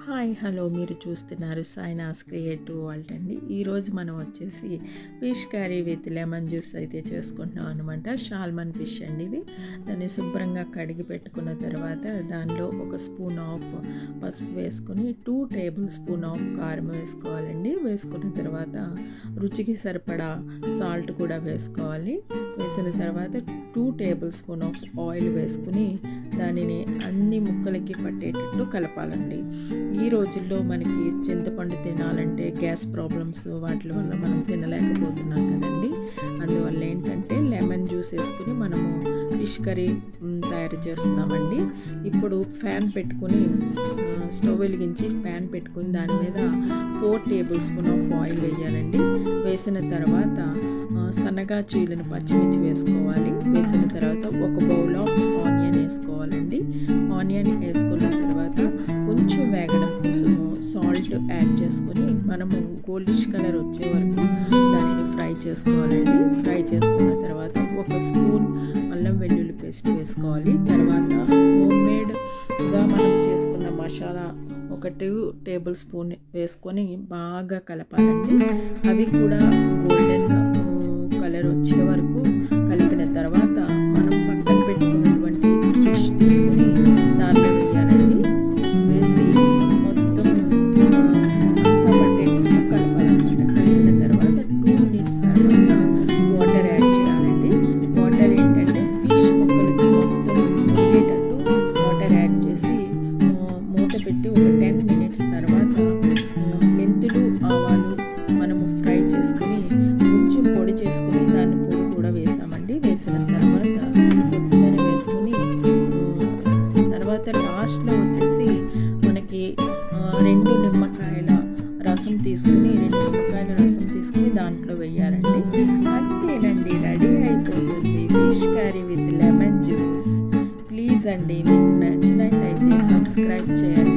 Hi hello మీరు చూస్తున్నారు సాయినాస్ creative world అండి. ఈరోజు మనం వచ్చేసి fish curry with lemon juice అయితే చేసుకుంటున్నాం అనమాట. సాల్మన్ ఫిష్ అండి ఇది. దాన్ని శుభ్రంగా కడిగి పెట్టుకున్న తర్వాత దానిలో ఒక స్పూన్ ఆఫ్ పసుపు వేసుకొని 2 టేబుల్ స్పూన్ ఆఫ్ కారం వేసుకోవాలండి. వేసుకున్న తర్వాత రుచికి సరిపడా సాల్ట్ కూడా వేసుకోవాలి. వేసిన తర్వాత 2 టేబుల్ స్పూన్ ఆఫ్ ఆయిల్ వేసుకుని దానిని అన్ని ముక్కలకి పట్టేటట్టు కలపాలండి. ఈ రోజుల్లో మనకి చింతపండు తినాలంటే గ్యాస్ ప్రాబ్లమ్స్ వాటి వల్ల మనం తినలేకపోతున్నాం కదండి. అందువల్ల ఏంటంటే లెమన్ జ్యూస్ వేసుకుని మనము ఫిష్ కర్రీ తయారు చేస్తున్నామండి. ఇప్పుడు ఫ్యాన్ పెట్టుకుని స్టవ్ వెలిగించి ఫ్యాన్ పెట్టుకుని దాని మీద 4 టేబుల్ స్పూన్ ఆఫ్ ఆయిల్ వేయాలండి. వేసిన తర్వాత సన్నగా చీలిన పచ్చిమిర్చి వేసుకోవాలి. వేసిన తర్వాత ఒక బౌల్ ఆఫ్ ఆనియన్ వేసుకోవాలండి. ఆనియన్ వేసుకున్న తర్వాత కొంచెం వేగడం కోసము సాల్ట్ యాడ్ చేసుకొని మనము గోల్డిష్ కలర్ వచ్చే వరకు దానిని ఫ్రై చేసుకోవాలండి. ఫ్రై చేసుకున్న తర్వాత ఒక స్పూన్ అల్లం వెల్లుల్లి పేస్ట్ వేసుకోవాలి. తర్వాత హోమ్మేడ్గా మనం చేసుకున్న మసాలా ఒక 2 టేబుల్ స్పూన్ వేసుకొని బాగా కలపాలండి. అవి కూడా గోల్డెన్ కలర్ వచ్చే వరకు కలిపిన తర్వాత మనం పక్కన పెట్టుకున్నటువంటి ఫిష్ తీసుకుని దాంట్లో వేయాలండి. వేసి మొత్తం అంతా పట్టేటట్టు కలపాలన్నమాట. కలిపిన తర్వాత 2 మినిట్స్ తర్వాత వాటర్ యాడ్ చేయాలండి. వాటర్ ఏంటంటే ఫిష్ ముక్కలకి మొత్తం మునిగేటట్టు వాటర్ యాడ్ చేసి మూత పెట్టి ఒక 10 మినిట్స్ తర్వాత మెంతులు ఆవాలు మనము ఫ్రై చేసుకుని కొంచెం పొడి చేసుకుని దాన్ని పొడి కూడా వేసామండి. వేసిన తర్వాత కొత్తిమీర వేసుకుని తర్వాత లాస్ట్లో వచ్చేసి మనకి 2 నిమ్మకాయల రసం తీసుకుని దాంట్లో వేయాలండి. అంతేనండి, రెడీ అయిపోతుంది fish curry with lemon juice. Please అండి, మీకు నచ్చినట్టయితే సబ్స్క్రైబ్ చేయండి.